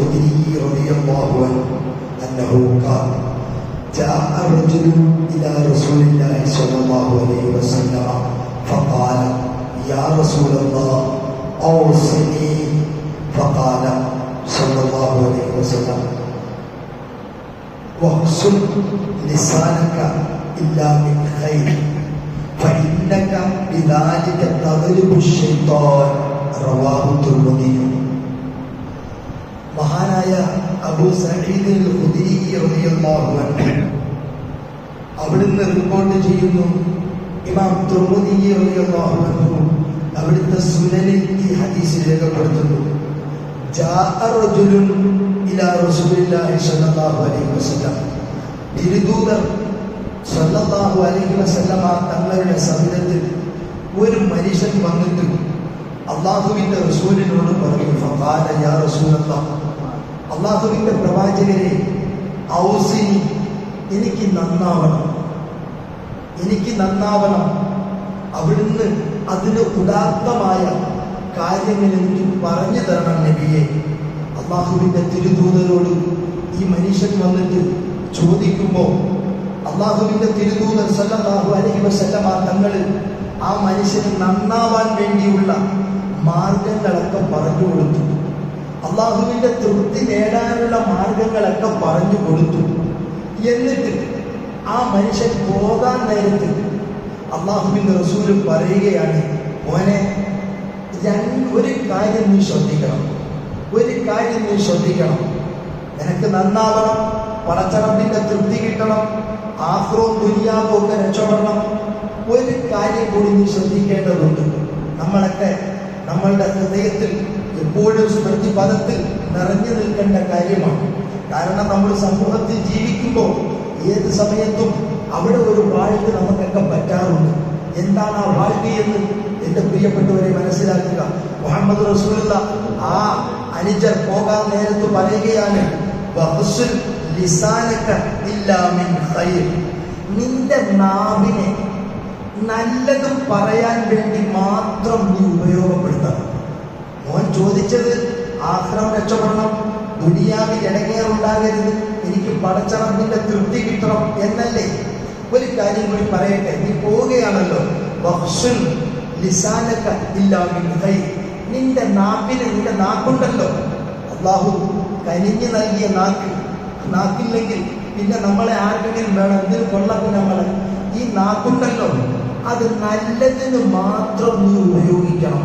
الخدري رضي الله عنه أنه قال جاء رجل إلى رسول الله صلى الله عليه وسلم فقال يا رسول الله أوصني فقال صلى الله عليه وسلم واغسل لسانك إلا من خير فإنك بذلك تغلب الشيطان رواه الترمذي. മഹാനായ അബൂ സഈദ് അൽ ഖുദരി റളിയല്ലാഹു അൻഹു അവിടുന്ന് റിപ്പോർട്ട് ചെയ്യുന്നു, ഇമാം തുർമുദി റളിയല്ലാഹു അൻഹു അവിടുത്തെ സുനനിൽ ഈ ഹദീസ് രേഖപ്പെടുത്തുന്നു. ജാഅ റജുലുൻ ഇലാ റസൂലില്ലാഹി സ്വല്ലല്ലാഹു അലൈഹി വസല്ലം, തിരുദൂതർ സ്വല്ലല്ലാഹു അലൈഹി വസല്ലമ തങ്ങളുടെ സവിധത്തിൽ ഒരു മനുഷ്യൻ വന്നിട്ട് അള്ളാഹുവിന്റെ റസൂലിനോട് പറഞ്ഞു, ഫഖാല യാ റസൂലല്ലാഹ്, അള്ളാഹുവിന്റെ പ്രവാചകരെ, ഔസിനി, എനിക്ക് നന്നാവണം, അവിടുന്ന് അതിന് ഉദാത്തമായ കാര്യങ്ങൾ എനിക്ക് പറഞ്ഞു തരണം നബിയെ. അള്ളാഹുവിന്റെ തിരുദൂതരോട് ഈ മനുഷ്യൻ വന്നിട്ട് ചോദിക്കുമ്പോൾ അള്ളാഹുവിന്റെ തിരുദൂതർ സല്ലല്ലാഹു അലൈഹി വസല്ലമ തങ്ങൾ ആ മനുഷ്യന് നന്നാവാൻ വേണ്ടിയുള്ള മാർഗങ്ങളൊക്കെ പറഞ്ഞു കൊടുത്തു. അള്ളാഹുവിന്റെ തൃപ്തി നേടാനുള്ള മാർഗങ്ങളൊക്കെ പറഞ്ഞു കൊടുത്തു. എന്നിട്ട് ആ മനുഷ്യൻ പോകാൻ നേരത്ത് അള്ളാഹുവിന്റെ റസൂല് പറയുകയാണ്, മോനെ, ഒരു കാര്യം നീ ശ്രദ്ധിക്കണം, നിനക്ക് നന്നാവണം, പടച്ചറബിന്റെ തൃപ്തി കിട്ടണം, ആഖിറവും ദുനിയാവും ഒക്കെ രക്ഷപ്പെടണം. ഒരു കാര്യം കൂടി നീ ശ്രദ്ധിക്കേണ്ടതുണ്ട്. നമ്മളൊക്കെ നമ്മളുടെ ഹൃദയത്തിൽ എപ്പോഴും സ്മൃതി പദത്തിൽ നിറഞ്ഞു നിൽക്കേണ്ട കാര്യമാണ്. കാരണം നമ്മൾ സമൂഹത്തിൽ ജീവിക്കുമ്പോൾ ഏത് സമയത്തും അവിടെ ഒരു വാഴ്ക നമുക്കൊക്കെ പറ്റാറുണ്ട്. എന്താണ് ആ വാഴ്ക എന്ന് എൻ്റെ പ്രിയപ്പെട്ടവരെ മനസ്സിലാക്കുക. മുഹമ്മദ് റസൂലുള്ള ആ അനുജർ പോകാൻ നേരത്ത് പറയുകയാണ്, വഖ്സുൽ ലിസാനക ഇല്ലാ മിൻ ഖൈർ, നിന്റെ നാവിനെ നല്ലത് പറയാൻ വേണ്ടി മാത്രം നീ ഉപയോഗപ്പെടുത്തണം. മോൻ ചോദിച്ചത് ആഖിറം രക്ഷപ്പെടണം, ദുനിയാവിൽ ഇടങ്ങേറുണ്ടാകരുത്, എനിക്ക് പടച്ചറബിന്റെ തൃപ്തി കിട്ടണം എന്നല്ലേ. ഒരു കാര്യം കൂടി പറയട്ടെ, നീ പോവുകയാണല്ലോ, വഖ്സുൽ ലിസാനക ഇല്ലാ മിൻ ഖൈർ, നിന്റെ നാക്കുണ്ടല്ലോ, അല്ലാഹു കനിഞ്ഞു നൽകിയ നാക്കില്ലെങ്കിൽ പിന്നെ നമ്മളെ ആർക്കെങ്കിലും വേണം, എന്തിനു കൊള്ളക്കും നമ്മളെ. ഈ നാക്കുണ്ടല്ലോ, അത് നല്ലതിന് മാത്രം നീ ഉപയോഗിക്കണം.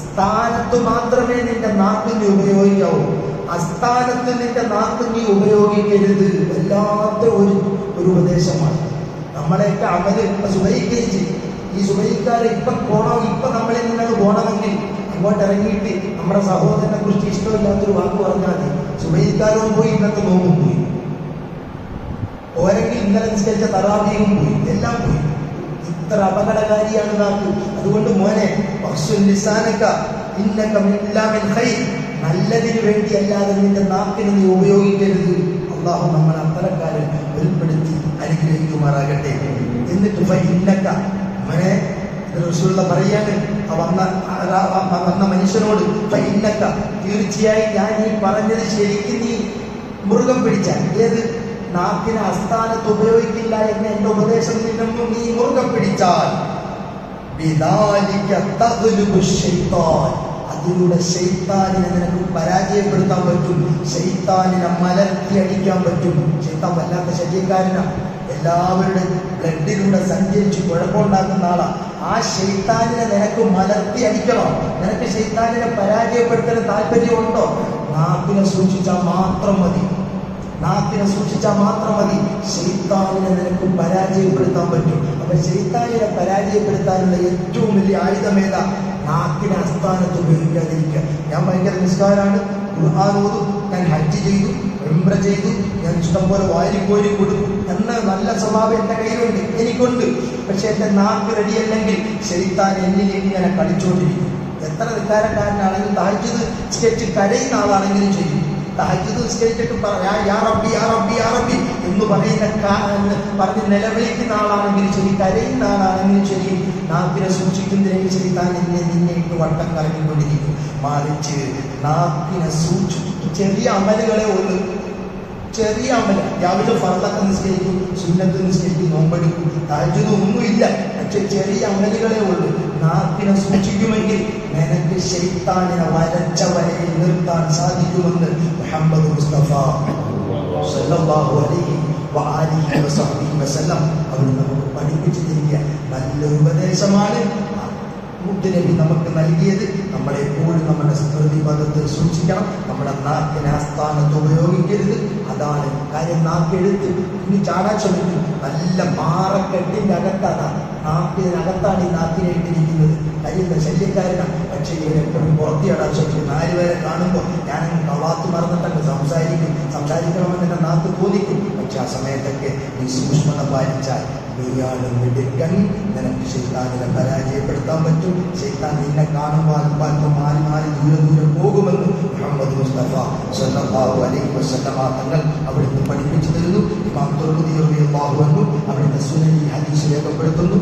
സ്ഥാനത്ത് മാത്രമേ നിന്റെ നാക്ക് നീ ഉപയോഗിക്കാവൂ, അസ്ഥാനത്ത് നിന്റെ നാക്ക് നീ ഉപയോഗിക്കരുത്. വല്ലാത്ത ഒരു ഉപദേശമാണ്. നമ്മളെയൊക്കെ അമല് സുബൈക്കരിച്ച് ഈ സുബൈക്കാരെ ഇപ്പൊ നമ്മളിൽ നിന്നത് പോകണമെങ്കിൽ അങ്ങോട്ട് ഇറങ്ങിയിട്ട് നമ്മുടെ സഹോദരനെ കുറിച്ച് ഇഷ്ടമില്ലാത്തൊരു വാക്ക് പറഞ്ഞാൽ മതി. സുബൈക്കാരും പോയി, ഇന്നത്തെ നോമ്പും പോയി, ഓരെങ്കിൽ ഇന്നലെ നിസ്കരിച്ച തറാവിയും പോയി, എല്ലാം പോയി. ഇത്ര അപകടകാരിയാണ് നാക്ക്. അതുകൊണ്ട് മോനെ, നല്ലതിന് വേണ്ടി അല്ലാതെ നിന്റെ നാക്കിന് നീ ഉപയോഗിക്കരുത്. അള്ളാഹു നമ്മൾ അത്തരക്കാരെ ഉൾപ്പെടുത്തി അനുഗ്രഹിക്കുമാറാകട്ടെ. എന്നിട്ട് മോനെ, റസൂലുള്ള പറയാണ് വന്ന മനുഷ്യനോട്, തീർച്ചയായും ഞാൻ ഈ പറഞ്ഞത് ശരിക്കും നീ മുറുകം പിടിച്ചാൽ, ഏത് നാക്കിനെ അസ്ഥാനത്ത് ഉപയോഗിക്കില്ല എന്ന എന്റെ ഉപദേശം നിന്നും നീ മുറുകെ പിടിച്ചാൽ, അതിലൂടെ ശൈത്താനിനെ നിനക്ക് പരാജയപ്പെടുത്താൻ പറ്റും, ശൈത്താനിനെ മലർത്തി അടിക്കാൻ പറ്റും. ശൈത്താൻ വല്ലാത്ത ശല്യക്കാരനാണ്, എല്ലാവരുടെ ബ്ലഡിലൂടെ സഞ്ചരിച്ച് കുഴപ്പമുണ്ടാക്കുന്ന ആളാണ്. ആ ശൈത്താനിനെ നിനക്ക് മലർത്തി അടിക്കണം. നിനക്ക് ശൈത്താനിനെ പരാജയപ്പെടുത്താൻ താല്പര്യമുണ്ടോ? നാക്കിനെ സൂക്ഷിച്ചാൽ മാത്രം മതി. ശൈത്താനിനെ നിനക്ക് പരാജയപ്പെടുത്താൻ പറ്റും. അപ്പൊ ശൈത്താനിനെ പരാജയപ്പെടുത്താനുള്ള ഏറ്റവും വലിയ ആയുധമേതാ? നാക്കിനെ അസ്ഥാനത്ത് ഉപയോഗിക്കാതിരിക്കുക. ഞാൻ ഭയങ്കര നിസ്കാരാണ്, ഖുർആൻ ഓതും, ഞാൻ ഹജ്ജ് ചെയ്തു, ഉംറ ചെയ്തു, ഞാൻ ഇഷ്ടംപോലെ വാരിക്കോരി കൊടുക്കും എന്ന നല്ല സ്വഭാവം എൻ്റെ കയ്യിലുണ്ട്, എനിക്കുണ്ട്. പക്ഷെ എൻ്റെ നാക്ക് റെഡിയല്ലെങ്കിൽ ശൈത്താൻ എന്നിൽ ഇങ്ങനെ കളിച്ചോണ്ടിരിക്കും. എത്ര നിസ്കാരക്കാരനാണെങ്കിലും തഹജ്ജുദ് സ്കെച്ച് കരയുന്ന ആളാണെങ്കിലും ചെയ്യും. തഹജ്ജുദ് നിസ്കരിച്ചിട്ട് യാ റബ്ബി യാ റബ്ബി യാ റബ്ബി എന്ന് പറഞ്ഞ് നിലവിളിക്കുന്ന ആളാണെങ്കിലും ശരി, കരയുന്ന ആളാണെങ്കിലും ശരി, നാക്കിനെ സൂക്ഷിക്കുന്നതിനെങ്കിൽ ശരി, താൻ നിന്നെ ഇട്ട് വട്ടം കറങ്ങിക്കൊണ്ടിരിക്കും. മറിച്ച് നാക്കിനെ ചെറിയ അമലുകളെ ഉള്ളു. ചെറിയ അമല രാവിലെ ഫർളൊക്കെ നിസ്കരിക്കും, സുന്നത്ത് നിസ്കരിക്കും, നോമ്പെടുക്കും, തഹജ്ജുദ് ഒന്നുമില്ല. പക്ഷെ ചെറിയ അമലുകളെ ഉള്ളു. നാക്കിനെ സൂക്ഷിക്കുമെങ്കിൽ നിനക്ക് ശൈത്താനിനെ വരച്ച വരയിൽ നിർത്താൻ സാധിക്കുമെന്ന് മുഹമ്മദ് മുസ്തഫ സല്ലല്ലാഹു അലൈഹി വആലിഹി വസഹ്ബിഹി വസല്ലം അവർ നമുക്ക് പഠിപ്പിച്ചു തരിക. നല്ലൊരു ഉപദേശമാണ് മുത്തുനബി നമുക്ക് നൽകിയത്. നമ്മളെപ്പോഴും നമ്മുടെ സ്മൃതിപഥത്തിൽ സൂക്ഷിക്കണം. നമ്മുടെ നാക്കിനെ ആസ്ഥാനത്ത് ഉപയോഗിക്കരുത്. അതാണ് കാര്യം. നാക്കെടുത്ത് ഇനി ചാടാൻ ശ്രമിക്കും. നല്ല പാറക്കെട്ടിൻ്റെ അകത്താണ്, നാക്കിനകത്താണ് ഈ നാക്കിനെ ഇട്ടിരിക്കുന്നത്. കരിയുള്ള ശല്യക്കാരനാണ്. പക്ഷേ ഇവരെപ്പോഴും പുറത്തിയാടാൻ ശ്രമിക്കും. 4 പേരെ കാണുമ്പോൾ ഞാനങ്ങ് കവാത്ത് മറന്നിട്ടങ്ങ് സംസാരിക്കണമെന്ന് എൻ്റെ നാക്ക് തോന്നിക്കും. പക്ഷെ ആ സമയത്തൊക്കെ നീ സൂക്ഷ്മത പാലിച്ചാൽ നീയാണ് മിടുക്കൻ. നിനക്ക് ശൈത്താനിനെ പരാജയപ്പെടുത്താൻ പറ്റും. ശൈത്താൻ നിന്നെ കാണുമ്പോൾ അല്പം മാറി ദൂരെ പോകുമെന്ന് മുഹമ്മദ് മുസ്തഫ സല്ലല്ലാഹു അലൈഹി വസല്ലം തങ്ങൾ അവിടുന്ന് പഠിപ്പിച്ചു തരുന്നു. ഇമാം തുർമുദി റളിയല്ലാഹു അൻഹു അവിടുത്തെ സുനനിൽ ഹദീസ് രേഖപ്പെടുത്തുന്നു.